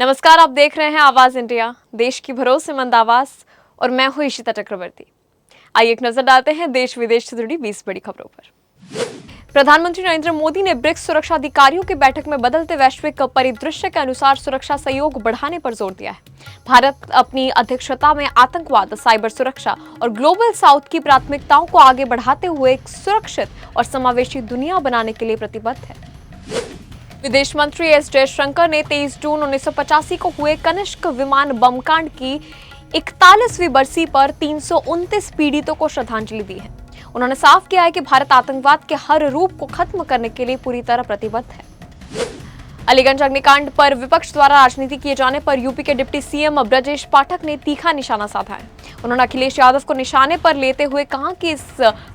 नमस्कार, आप देख रहे हैं आवाज इंडिया, देश की भरोसेमंद आवाज, और मैं हूं इशिता चक्रवर्ती। आइए एक नजर डालते हैं देश विदेश से जुड़ी 20 बड़ी खबरों पर। प्रधानमंत्री नरेंद्र मोदी ने ब्रिक्स सुरक्षा अधिकारियों की बैठक में बदलते वैश्विक परिदृश्य के अनुसार सुरक्षा सहयोग बढ़ाने पर जोर दिया है। भारत अपनी अध्यक्षता में आतंकवाद, साइबर सुरक्षा और ग्लोबल साउथ की प्राथमिकताओं को आगे बढ़ाते हुए एक सुरक्षित और समावेशी दुनिया बनाने के लिए प्रतिबद्ध है। विदेश मंत्री एस जयशंकर ने 23 जून 1985 को हुए कनिष्क विमान बम कांड की 41वीं बरसी पर 329 पीड़ितों को श्रद्धांजलि दी है। उन्होंने साफ किया है कि भारत आतंकवाद के हर रूप को खत्म करने के लिए पूरी तरह प्रतिबद्ध है। अलीगंज अग्निकांड पर विपक्ष द्वारा राजनीति किए जाने पर यूपी के डिप्टी सीएम ब्रजेश पाठक ने तीखा निशाना साधा है। उन्होंने अखिलेश यादव को निशाने पर लेते हुए कहा कि इस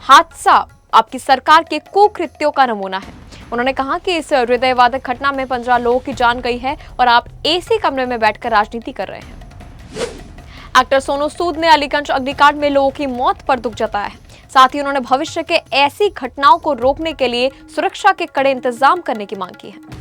हादसा आपकी सरकार के कुकृत्यों का नमूना है। उन्होंने कहा कि इस हृदयवादक घटना में 15 लोगों की जान गई है और आप एसी कमरे में बैठकर राजनीति कर रहे हैं। एक्टर सोनू सूद ने अलीगंज अग्निकांड में लोगों की मौत पर दुख जताया है। साथ ही उन्होंने भविष्य के ऐसी घटनाओं को रोकने के लिए सुरक्षा के कड़े इंतजाम करने की मांग की है।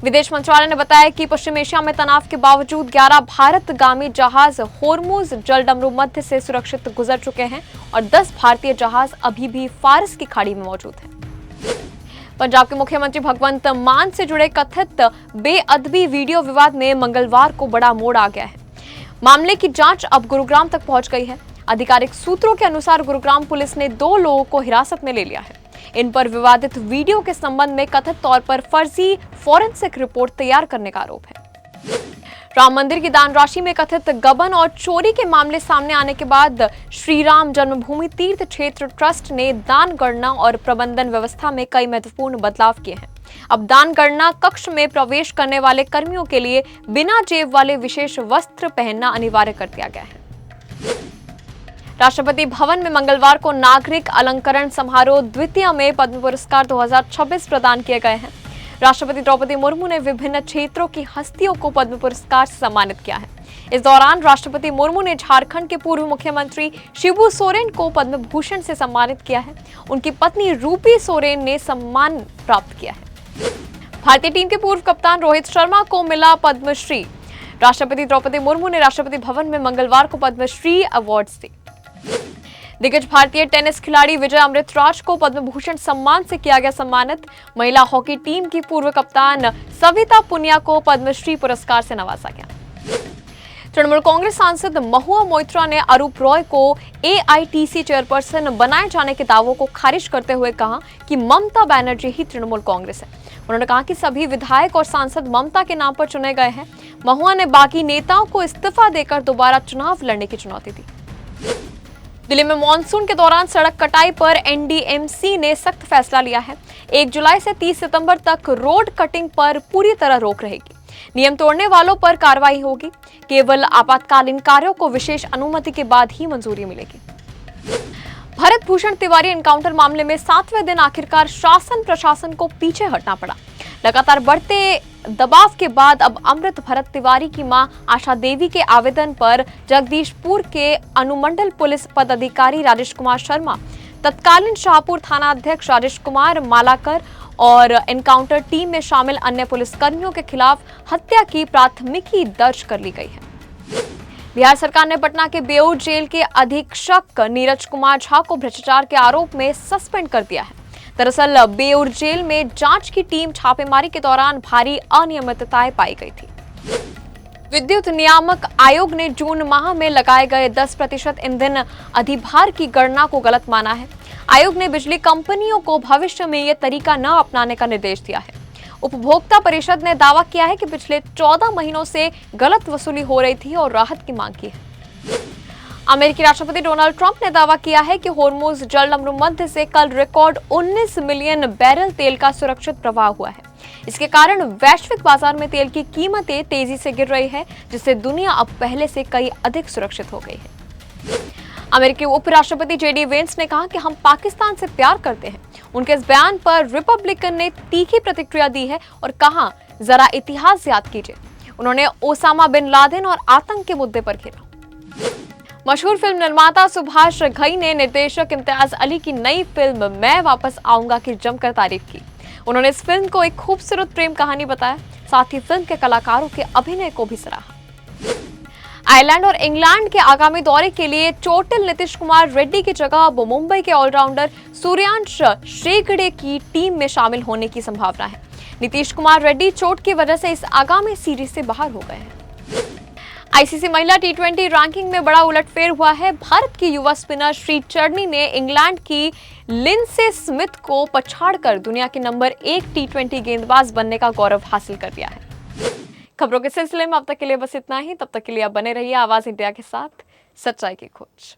विदेश मंत्रालय ने बताया कि पश्चिम एशिया में तनाव के बावजूद 11 भारतगामी जहाज होर्मुज जलडमरू मध्य से सुरक्षित गुजर चुके हैं और 10 भारतीय जहाज अभी भी फारस की खाड़ी में मौजूद हैं। पंजाब के मुख्यमंत्री भगवंत मान से जुड़े कथित बेअदबी वीडियो विवाद में मंगलवार को बड़ा मोड़ आ गया है। मामले की जांच अब गुरुग्राम तक पहुंच गई है। आधिकारिक सूत्रों के अनुसार गुरुग्राम पुलिस ने 2 लोगों को हिरासत में ले लिया है। इन पर विवादित वीडियो के संबंध में कथित तौर पर फर्जी फॉरेंसिक रिपोर्ट तैयार करने का आरोप है। राम मंदिर की दान राशि में कथित गबन और चोरी के मामले सामने आने के बाद श्री राम जन्मभूमि तीर्थ क्षेत्र ट्रस्ट ने दान गणना और प्रबंधन व्यवस्था में कई महत्वपूर्ण बदलाव किए हैं। अब दान गणना कक्ष में प्रवेश करने वाले कर्मियों के लिए बिना जेब वाले विशेष वस्त्र पहनना अनिवार्य कर दिया गया है। राष्ट्रपति भवन में मंगलवार को नागरिक अलंकरण समारोह द्वितीय में पद्म पुरस्कार 2026 प्रदान किए गए हैं। राष्ट्रपति द्रौपदी मुर्मू ने विभिन्न क्षेत्रों की हस्तियों को पद्म पुरस्कार से सम्मानित किया है। इस दौरान राष्ट्रपति मुर्मू ने झारखंड के पूर्व मुख्यमंत्री शिबू सोरेन को पद्म भूषण से सम्मानित किया है। उनकी पत्नी रूपी सोरेन ने सम्मान प्राप्त किया है। भारतीय टीम के पूर्व कप्तान रोहित शर्मा को मिला पद्मश्री। राष्ट्रपति द्रौपदी मुर्मू ने राष्ट्रपति भवन में मंगलवार को पद्मश्री अवार्ड दिए। दिग्गज भारतीय टेनिस खिलाड़ी विजय अमृतराज को पद्म भूषण सम्मान से किया गया सम्मानित। महिला हॉकी टीम की पूर्व कप्तान सविता पुनिया को पद्मश्री पुरस्कार से नवाजा गया। तृणमूल कांग्रेस सांसद महुआ मोइत्रा ने अरूप रॉय को एआईटीसी चेयरपर्सन बनाए जाने के दावों को खारिज करते हुए कहा कि ममता बनर्जी ही तृणमूल कांग्रेस है। उन्होंने कहा कि सभी विधायक और सांसद ममता के नाम पर चुने गए हैं। महुआ ने बाकी नेताओं को इस्तीफा देकर दोबारा चुनाव लड़ने की चुनौती दी। दिल्ली में मॉनसून के दौरान सड़क कटाई पर एनडीएमसी ने सख्त फैसला लिया है। 1 जुलाई से 30 सितंबर तक रोड कटिंग पर पूरी तरह रोक रहेगी। नियम तोड़ने वालों पर कार्रवाई होगी। केवल आपातकालीन कार्यों को विशेष अनुमति के बाद ही मंजूरी मिलेगी। भरत भूषण तिवारी एनकाउंटर मामले में 7वें दिन आखिरकार शासन प्रशासन को पीछे हटना पड़ा। लगातार बढ़ते दबाव के बाद अब अमृत भरत तिवारी की मां आशा देवी के आवेदन पर जगदीशपुर के अनुमंडल पुलिस पदाधिकारी राजेश कुमार शर्मा, तत्कालीन शाहपुर थाना अध्यक्ष राजेश कुमार मालाकर और एनकाउंटर टीम में शामिल अन्य पुलिसकर्मियों के खिलाफ हत्या की प्राथमिकी दर्ज कर ली गई है। बिहार सरकार ने पटना के बेऊर जेल के अधीक्षक नीरज कुमार झा को भ्रष्टाचार के आरोप में सस्पेंड कर दिया है। दरअसल बेऊर जेल में जांच की टीम छापेमारी के दौरान भारी अनियमितताएं पाई गई थी। विद्युत नियामक आयोग ने जून माह में लगाए गए 10% ईंधन अधिभार की गणना को गलत माना है। आयोग ने बिजली कंपनियों को भविष्य में यह तरीका न अपनाने का निर्देश दिया है। उपभोक्ता परिषद ने दावा किया है कि पिछले 14 महीनों से गलत वसूली हो रही थी और राहत की मांग की है। अमेरिकी राष्ट्रपति डोनाल्ड ट्रंप ने दावा किया है कि होर्मुज जलडमरू मध्य से कल रिकॉर्ड 19 मिलियन बैरल तेल का सुरक्षित प्रवाह हुआ है। इसके कारण वैश्विक बाजार में तेल की कीमतें तेजी से गिर रही है, जिससे दुनिया अब पहले से कई अधिक सुरक्षित हो गई है। अमेरिकी उपराष्ट्रपति जेडी वेंस ने कहा कि हम पाकिस्तान से प्यार करते हैं। उनके इस बयान पर रिपब्लिकन ने तीखी प्रतिक्रिया दी है और कहा, जरा इतिहास याद कीजिए। उन्होंने ओसामा बिन लादेन और आतंक के मुद्दे पर खेला। मशहूर फिल्म निर्माता सुभाष घई ने निर्देशक इम्तियाज अली की नई फिल्म मैं वापस आऊंगा की जमकर तारीफ की। उन्होंने इस फिल्म को एक खूबसूरत प्रेम कहानी बताया। साथ ही फिल्म के कलाकारों के अभिनय को भी सराहा। आयरलैंड और इंग्लैंड के आगामी दौरे के लिए चोटिल नीतीश कुमार रेड्डी की जगह अब मुंबई के ऑलराउंडर सूर्यांश शेगड़े की टीम में शामिल होने की संभावना है। नीतीश कुमार रेड्डी चोट की वजह से इस आगामी सीरीज से बाहर हो गए हैं। आईसीसी महिला टी20 रैंकिंग में बड़ा उलटफेर हुआ है। भारत की युवा स्पिनर श्रीचरणी ने इंग्लैंड की लिंडसे स्मिथ को पछाड़कर दुनिया के नंबर 1 टी20 गेंदबाज बनने का गौरव हासिल कर लिया है। खबरों के सिलसिले में अब तक के लिए बस इतना ही। तब तक के लिए आप बने रहिए आवाज इंडिया के साथ, सच्चाई की खोज।